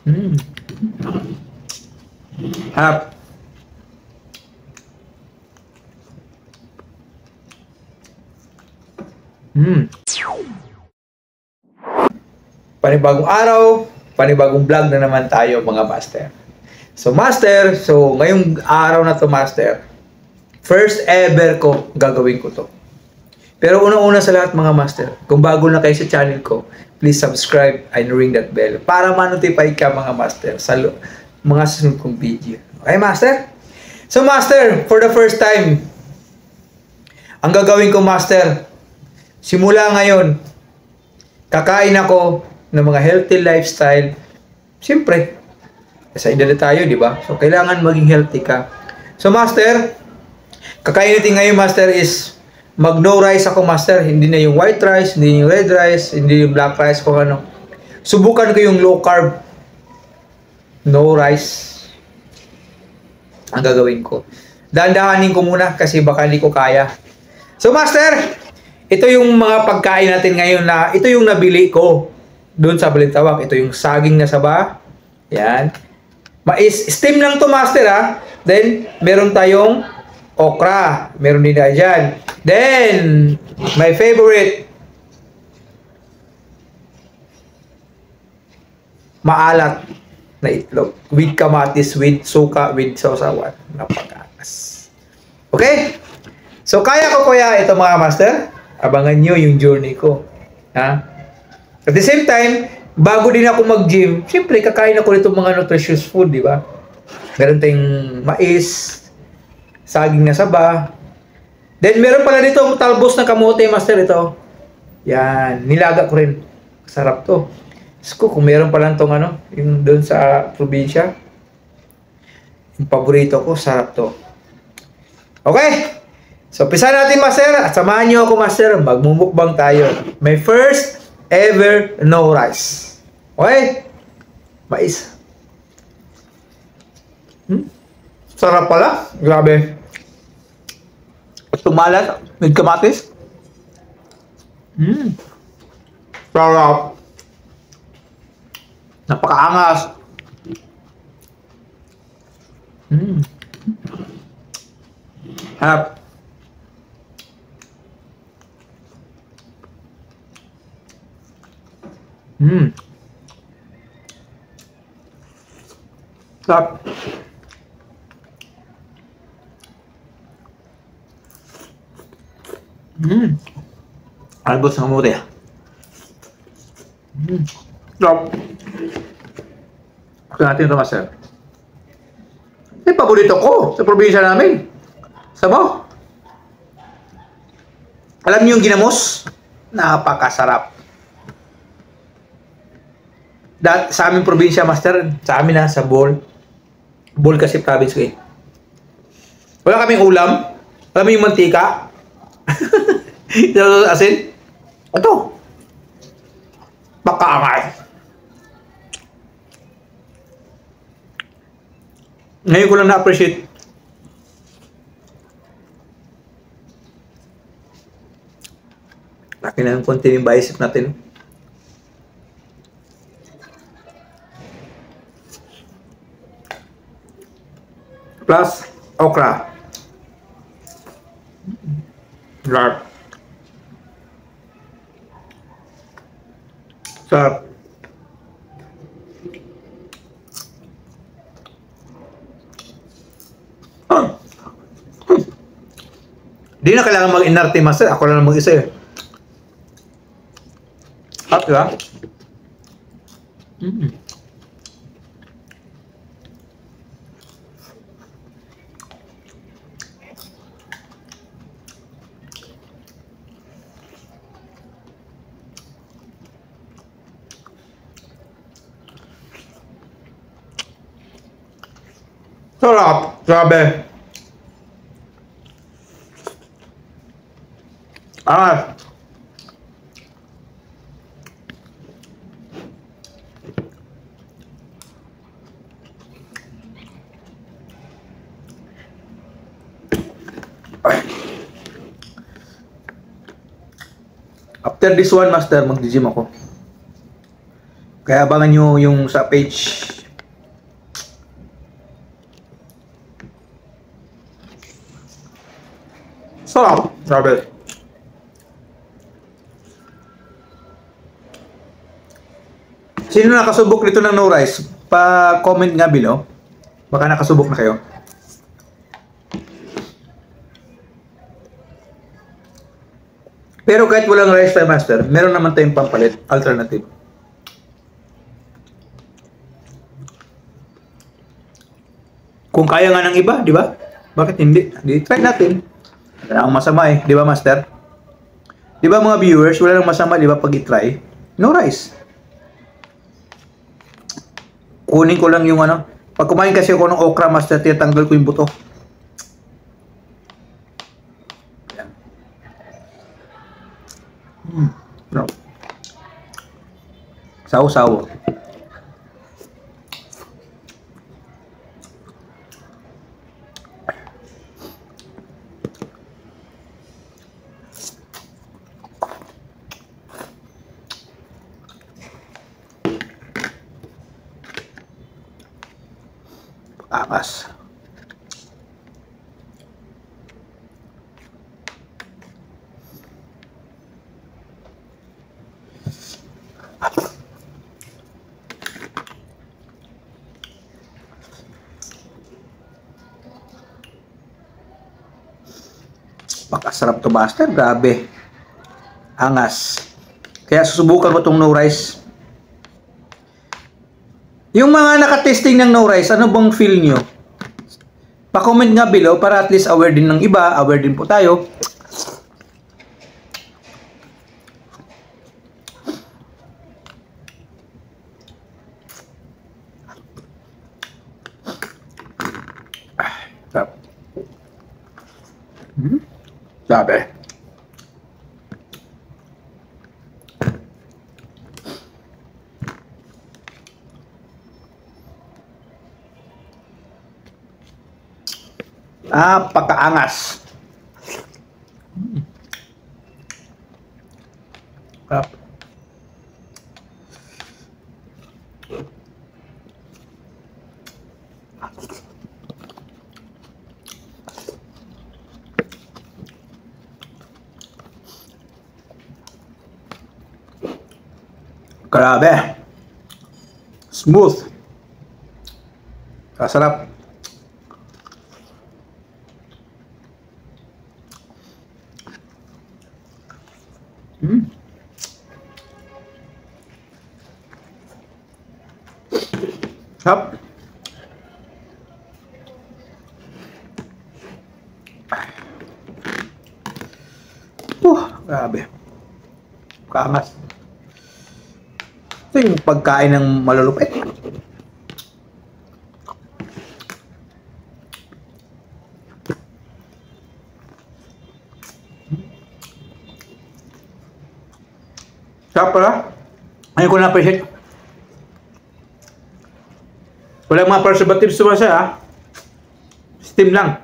Mm. Harap. Mm. Panibagong araw, panibagong vlog na naman tayo mga master. So ngayong araw na to master, first ever ko gagawin ko to. Pero una-una sa lahat mga master, kung bago na kayo sa channel ko, please subscribe and ring that bell para ma-notify ka mga master sa mga susunod kong video. Okay master? So master, for the first time, ang gagawin ko master, simula ngayon, kakain ako ng mga healthy lifestyle. Siyempre, sa edad na tayo, di ba? So, kailangan maging healthy ka. So, master, kakain natin ngayon, master, is mag-no rice ako, master. Hindi na yung white rice, hindi yung red rice, hindi yung black rice, kung ano. Subukan ko yung low carb, no rice. Ang gagawin ko. Dahan-dahanin ko muna kasi baka hindi ko kaya. So, master, ito yung mga pagkain natin ngayon na ito yung nabili ko doon sa Balintawak. Ito yung saging na saba. Yan. Steam lang to master ha. Then, meron tayong okra. Meron din tayo dyan. Then, my favorite, maalat na itlog. With kamatis, with suka, with sausawan. Napakakas. Okay? So, kaya ko kuya ito mga master. Abangan nyo yung journey ko. Ha? At the same time, bago din ako mag-gym, siyempre, kakain ako nitong mga nutritious food, di ba? Meron tayong mais, saging na saba. Then, meron pala dito talbos na kamote, master, ito. Yan, nilaga ko rin. Sarap to. Sko, kung meron pala itong yung doon sa probinsya, yung paborito ko, sarap to. Okay? So, pisa natin, master. At samahan nyo ako, master. Magmumukbang tayo. My first ever no rice. Okay? Mais. Sarap pala. Grabe. Tumalat. With kamatis. Sarap. Napakaangas. Harap. Sarap. Albos ng kamote. Sarap. Gusto natin ito, master. Yung paborito ko sa probinsya namin. Sabaw. Alam niyo yung ginamos? Napakasarap. Sa aming probinsya, master, sa amin sa Bohol. Bohol kasi province ko eh. Wala kaming ulam. Alam mo yung mantika? Asin? Ito. Pakaangas. Ngayon ko lang na-appreciate. Laki na yung konti ng bicep natin. Plus okra. Sarap. Sarap. Di na kailangan mag-inarte master. Ako lang mag-isa eh. Sarap, diba? Sarap. Grabe. After this one, master, mag-gym ako. Kaya abangan nyo yung sa page. Sarap. Grabe. Sino nakasubok nito ng no rice? Pa-comment nga below. Baka nakasubok na kayo. Pero kahit walang rice tayo, master, meron naman tayong pampalit, alternative. Kung kaya nga ng iba, di ba? Bakit hindi? Di try natin. Wala ang masama eh, di ba, master? Di ba mga viewers, wala nang masama, di ba, pag i-try? No rice. Kunin ko lang yung ano. Pag kumain kasi ako ng okra, master, tinatanggal ko yung buto. No. Sawo-sawo. Angas. Pakasarap to, master. Grabe. Angas. Kaya susubukan ko tong no rice. Yung mga nakatesting ng no rice, ano bang feel nyo? Pa-comment nga below para at least aware din ng iba, aware din po tayo. Sarap. Sabi. Pagkaangas. Sarap. Grabe. Smooth. Kasarap. Sarap. Grabe. Kaangas. Ito yung pagkain ng malulupit. Sarap pala. Ayun ko na-appreciate. Walang mga preservatives naman siya, ha? Steam lang.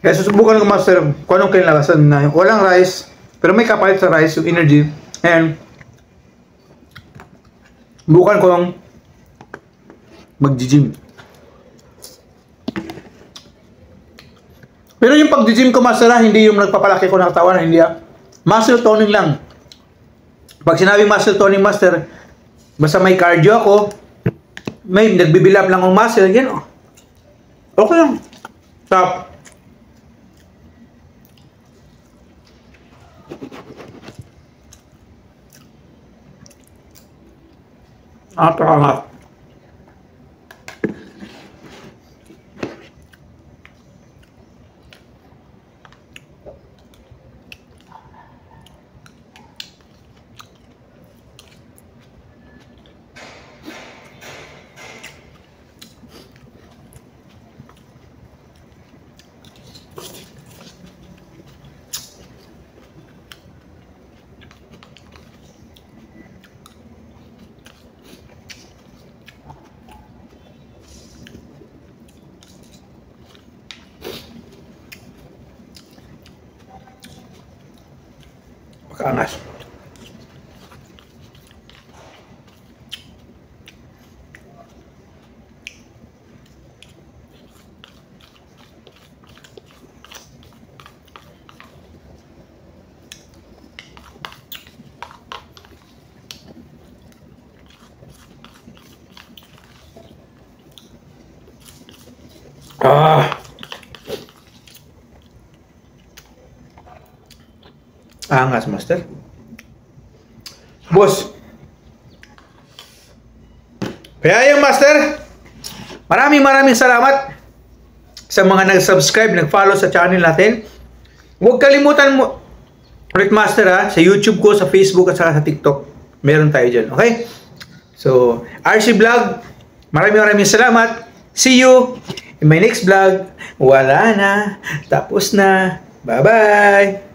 Kaya susubukan ko, master, kung anong kinalabasan na walang rice, pero may kapalit sa rice, yung energy, and bukan ko yung mag-gym. Pero yung pag-gym ko, master, hindi yung nagpapalaki ko ng katawan, hindi muscle toning lang. Pag sinabing muscle toning, master, basta may cardio ako, may nagbibilap lang ang muscle, yan o. Okay lang. Stop. Angat. Kaangas. Angas, master. Boss. Kaya yung master, maraming salamat sa mga nag-subscribe, nag-follow sa channel natin. Huwag kalimutan mo ulit master sa YouTube ko, sa Facebook at saka sa TikTok. Meron tayo dyan, okay? So, RC Vlog, maraming salamat. See you in my next vlog. Wala na. Tapos na. Bye-bye.